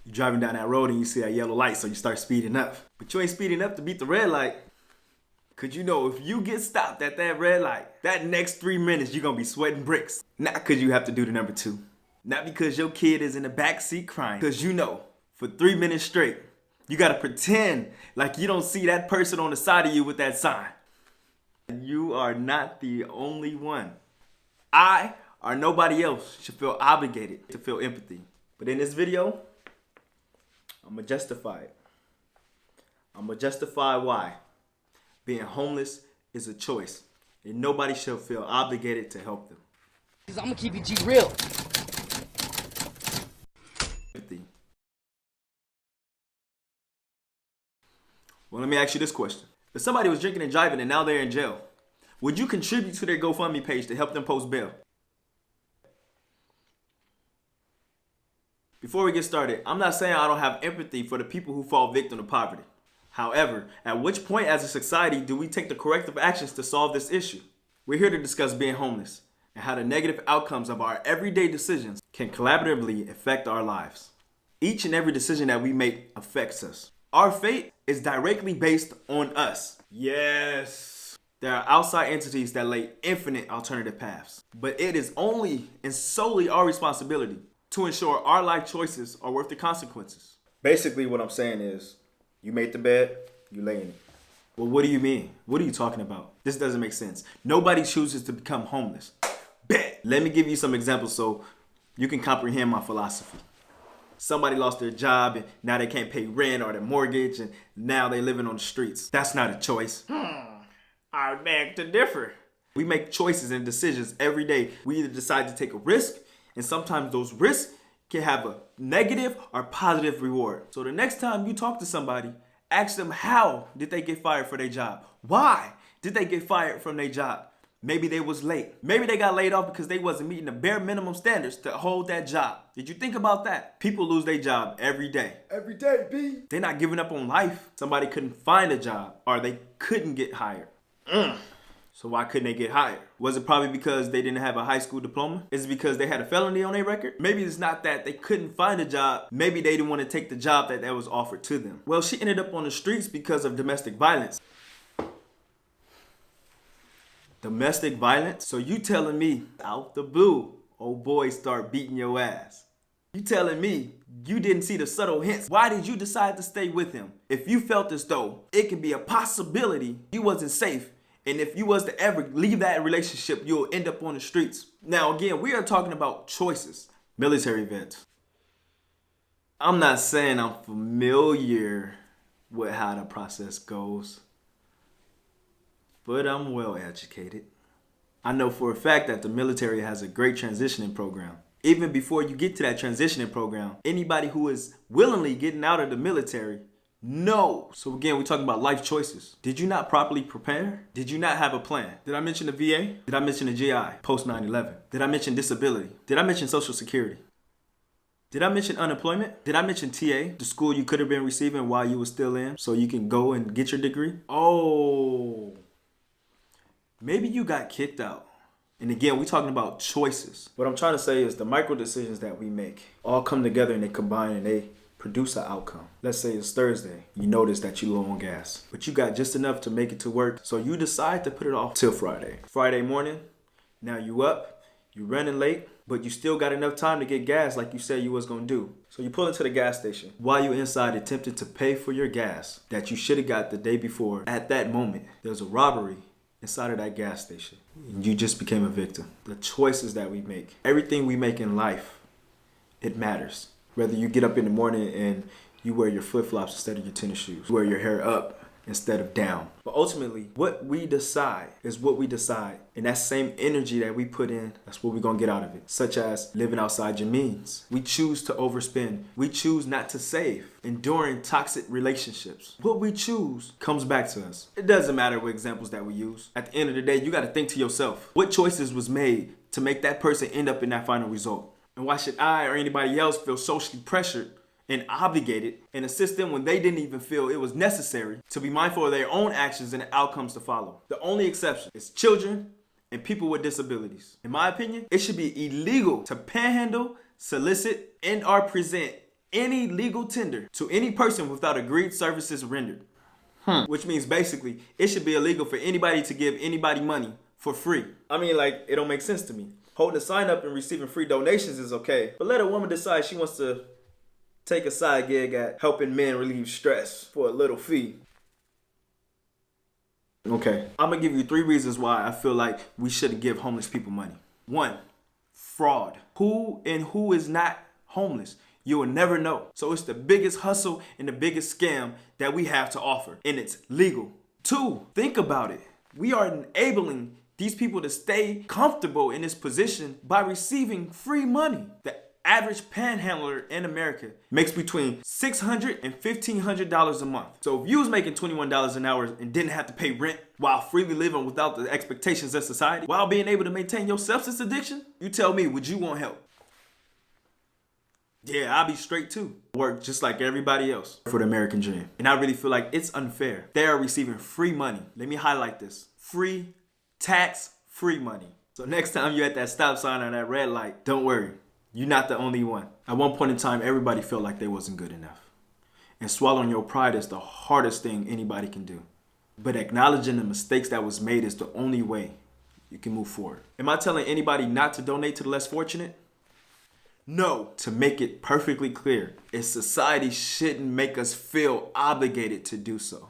You're driving down that road and you see a yellow light, so you start speeding up. But you ain't speeding up to beat the red light. Cause you know if you get stopped at that red light, that next 3 minutes you're gonna be sweating bricks. Not cause you have to do the number 2. Not because your kid is in the back seat crying. Cause you know, for 3 minutes straight, you gotta pretend like you don't see that person on the side of you with that sign. You are not the only one. I or nobody else should feel obligated to feel empathy. But in this video, I'm gonna justify it. I'm gonna justify why being homeless is a choice, and nobody should feel obligated to help them. Cause I'm gonna keep it G real. Empathy. Well, let me ask you this question. If somebody was drinking and driving and now they're in jail, would you contribute to their GoFundMe page to help them post bail? Before we get started, I'm not saying I don't have empathy for the people who fall victim to poverty. However, at which point as a society do we take the corrective actions to solve this issue? We're here to discuss being homeless and how the negative outcomes of our everyday decisions can collaboratively affect our lives. Each and every decision that we make affects us. Our fate is directly based on us. Yes. There are outside entities that lay infinite alternative paths, but it is only and solely our responsibility to ensure our life choices are worth the consequences. Basically what I'm saying is, you made the bed, you lay in it. Well, what do you mean? What are you talking about? This doesn't make sense. Nobody chooses to become homeless. Bet. Let me give you some examples so you can comprehend my philosophy. Somebody lost their job and now they can't pay rent or their mortgage and now they're living on the streets. That's not a choice. I beg to differ. We make choices and decisions every day. We either decide to take a risk, and sometimes those risks can have a negative or positive reward. So the next time you talk to somebody, ask them how did they get fired for their job? Why did they get fired from their job? Maybe they was late. Maybe they got laid off because they wasn't meeting the bare minimum standards to hold that job. Did you think about that? People lose their job every day. Every day, B. They're not giving up on life. Somebody couldn't find a job or they couldn't get hired. So why couldn't they get hired? Was it probably because they didn't have a high school diploma? Is it because they had a felony on their record? Maybe it's not that they couldn't find a job. Maybe they didn't want to take the job that was offered to them. Well, she ended up on the streets because of domestic violence. Domestic violence? So you telling me out the blue, old boys start beating your ass. You telling me you didn't see the subtle hints. Why did you decide to stay with him? If you felt as though it could be a possibility you wasn't safe, and if you was to ever leave that relationship, you'll end up on the streets. Now, again, we are talking about choices. Military vets. I'm not saying I'm familiar with how the process goes, but I'm well educated. I know for a fact that the military has a great transitioning program. Even before you get to that transitioning program, anybody who is willingly getting out of the military knows. So again, we're talking about life choices. Did you not properly prepare? Did you not have a plan? Did I mention the VA? Did I mention the GI post 9/11? Did I mention disability? Did I mention Social Security? Did I mention unemployment? Did I mention TA, the school you could have been receiving while you were still in so you can go and get your degree? Oh, maybe you got kicked out. And again, we're talking about choices. What I'm trying to say is the micro decisions that we make all come together and they combine and they produce an outcome. Let's say it's Thursday. You notice that you're low on gas, but you got just enough to make it to work. So you decide to put it off till Friday. Friday morning, now you up, you running late, but you still got enough time to get gas like you said you was gonna do. So you pull into the gas station. While you inside attempting to pay for your gas that you should have got the day before, at that moment, there's a robbery inside of that gas station. And you just became a victim. The choices that we make, everything we make in life, it matters. Whether you get up in the morning and you wear your flip-flops instead of your tennis shoes, wear your hair up instead of down. But ultimately, what we decide is what we decide. And that same energy that we put in, that's what we're gonna get out of it. Such as living outside your means. We choose to overspend. We choose not to save. Enduring toxic relationships. What we choose comes back to us. It doesn't matter what examples that we use. At the end of the day, you gotta think to yourself, what choices was made to make that person end up in that final result? And why should I or anybody else feel socially pressured and obligated and assist them when they didn't even feel it was necessary to be mindful of their own actions and the outcomes to follow? The only exception is children and people with disabilities. In my opinion, it should be illegal to panhandle, solicit, and or present any legal tender to any person without agreed services rendered. Which means basically it should be illegal for anybody to give anybody money for free. I mean, like, it don't make sense to me. Holding a sign up and receiving free donations is okay, but let a woman decide she wants to take a side gig at helping men relieve stress for a little fee. Okay, I'm gonna give you 3 reasons why I feel like we shouldn't give homeless people money. 1, fraud. Who is not homeless? You will never know. So it's the biggest hustle and the biggest scam that we have to offer, and it's legal. 2, think about it. We are enabling these people to stay comfortable in this position by receiving free money. The average panhandler in America makes between $600 and $1,500 a month. So if you was making $21 an hour and didn't have to pay rent while freely living without the expectations of society, while being able to maintain your substance addiction, you tell me, would you want help? Yeah, I'll be straight too. Work just like everybody else for the American dream. And I really feel like it's unfair. They are receiving free money. Let me highlight this. Free, tax-free money. So next time you're at that stop sign or that red light, don't worry. You're not the only one. At one point in time, everybody felt like they wasn't good enough. And swallowing your pride is the hardest thing anybody can do. But acknowledging the mistakes that was made is the only way you can move forward. Am I telling anybody not to donate to the less fortunate? No. To make it perfectly clear, society shouldn't make us feel obligated to do so.